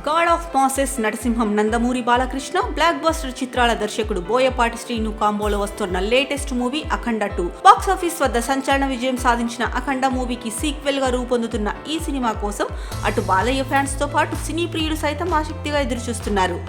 God of masses Narasimham Nandamuri Balakrishna block buster చిత్రాల దర్శకుడు బోయపాటి శ్రీను కాంబోలో వస్తున్న లేటెస్ట్ మూవీ అఖండ 2 బాక్స్ ఆఫీస్ వద్ద సంచలన విజయం సాధించిన అఖండ మూవీకి సీక్వెల్ గా రూపొందుతున్న ఈ సినిమా కోసం అటు బాలయ్య ఫ్యాన్స్ తో పాటు సినీ ప్రియులు సైతం ఆసక్తిగా ఎదురుచూస్తున్నారు.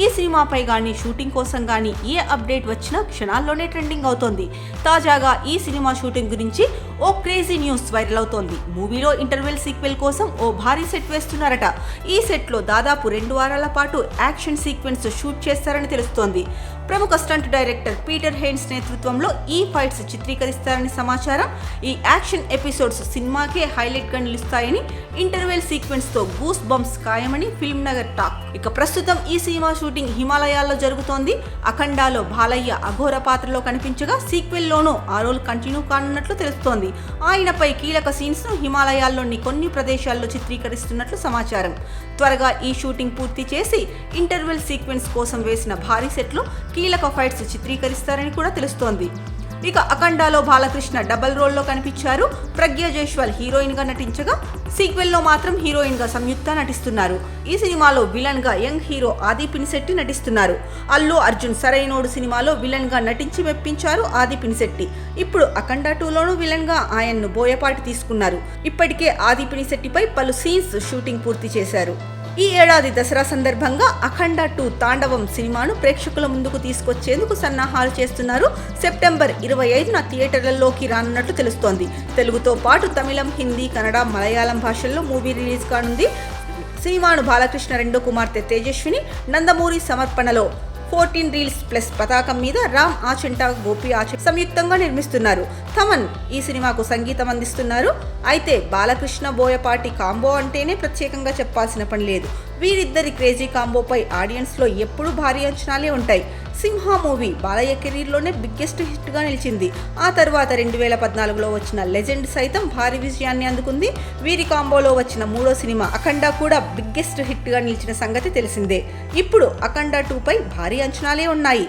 ఈ సినిమాపై గానీ షూటింగ్ కోసం గానీ ఏ అప్డేట్ వచ్చినా క్షణాల్లోనే ట్రెండింగ్ అవుతోంది. తాజాగా ఈ సినిమా షూటింగ్ గురించి ఓ క్రేజీ న్యూస్ వైరల్ అవుతోంది. మూవీలో ఇంటర్వెల్ సీక్వెల్ కోసం ఓ భారీ సెట్ వేస్తున్నారట. ఈ సెట్ లో దాదాపు 2 వారాల పాటు యాక్షన్ సీక్వెన్స్ షూట్ చేస్తారని తెలుస్తోంది. ప్రముఖ స్టంట్ డైరెక్టర్ పీటర్ హెయిన్స్ నేతృత్వంలో ఈ ఫైట్స్ చిత్రీకరిస్తారని సమాచారం. ఈ యాక్షన్ ఎపిసోడ్స్ సినిమాకే హైలైట్ గా నిలుస్తాయని, ఇంటర్వెల్ సీక్వెన్స్ తో గూస్ బంప్స్ ఖాయమని ఫిల్మ్ నగర్ టాక్. ఇక ప్రస్తుతం ఈ సినిమా షూటింగ్ హిమాలయాల్లో జరుగుతోంది. అఖండాలో బాలయ్య అఘోర పాత్రలో కనిపించగా సీక్వెల్ లోనూ ఆ రోల్ కంటిన్యూ కానున్నట్లు తెలుస్తోంది. ఆయనపై కీలక సీన్స్ ను హిమాలయాల్లోని కొన్ని ప్రదేశాల్లో చిత్రీకరిస్తున్నట్లు సమాచారం. త్వరగా ఈ షూటింగ్ పూర్తి చేసి ఇంటర్వెల్ సీక్వెన్స్ కోసం వేసిన భారీ సెట్లు కీలక ఫైట్స్ చిత్రీకరిస్తారని కూడా తెలుస్తోంది. ఇక అఖండాలో బాలకృష్ణ డబల్ రోల్లో కనిపించారు. ప్రజ్ఞ జైస్వాల్ హీరోయిన్ గా నటించగా సీక్వెల్ లో మాత్రం హీరోయిన్ గా సంయుక్త నటిస్తున్నారు. ఈ సినిమాలో విలన్ గా యంగ్ హీరో ఆది పినిశెట్టి నటిస్తున్నారు. అల్లు అర్జున్ సరైనోడు సినిమాలో విలన్ గా నటించి మెప్పించారు ఆది పినిశెట్టి. ఇప్పుడు అఖండ 2 లోనూ విలన్ గా ఆయన్ను బోయపాటి తీసుకున్నారు. ఇప్పటికే ఆది పినిశెట్టిపై పలు సీన్స్ షూటింగ్ పూర్తి చేశారు. ఈ ఏడాది దసరా సందర్భంగా అఖండ 2 తాండవం సినిమాను ప్రేక్షకుల ముందుకు తీసుకొచ్చేందుకు సన్నాహాలు చేస్తున్నారు. సెప్టెంబర్ 25న థియేటర్లలోకి రానున్నట్లు తెలుస్తోంది. తెలుగుతో పాటు తమిళం, హిందీ, కన్నడ, మలయాళం భాషల్లో మూవీ రిలీజ్ కానుంది. సినిమాను బాలకృష్ణ రెండో కుమార్తె తేజస్విని నందమూరి సమర్పణలో 14 రీల్స్ ప్లస్ పతాకం మీద రామ్ ఆచంట, గోపి ఆచంట సంయుక్తంగా నిర్మిస్తున్నారు. థమన్ ఈ సినిమాకు సంగీతం అందిస్తున్నారు. అయితే బాలకృష్ణ బోయపాటి కాంబో అంటేనే ప్రత్యేకంగా చెప్పాల్సిన పని లేదు. వీరిద్దరి క్రేజీ కాంబోపై ఆడియన్స్ లో ఎప్పుడూ భారీ అంచనాలే ఉంటాయి. సింహ మూవీ బాలయ్య కెరీర్లోనే బిగ్గెస్ట్ హిట్ గా నిలిచింది. ఆ తర్వాత 2014లో వచ్చిన లెజెండ్ సైతం భారీ విజయాన్ని అందుకుంది. వీరి కాంబోలో వచ్చిన 3వ సినిమా అఖండ కూడా బిగ్గెస్ట్ హిట్ గా నిలిచిన సంగతి తెలిసిందే. ఇప్పుడు అఖండ 2 పై భారీ అంచనాలే ఉన్నాయి.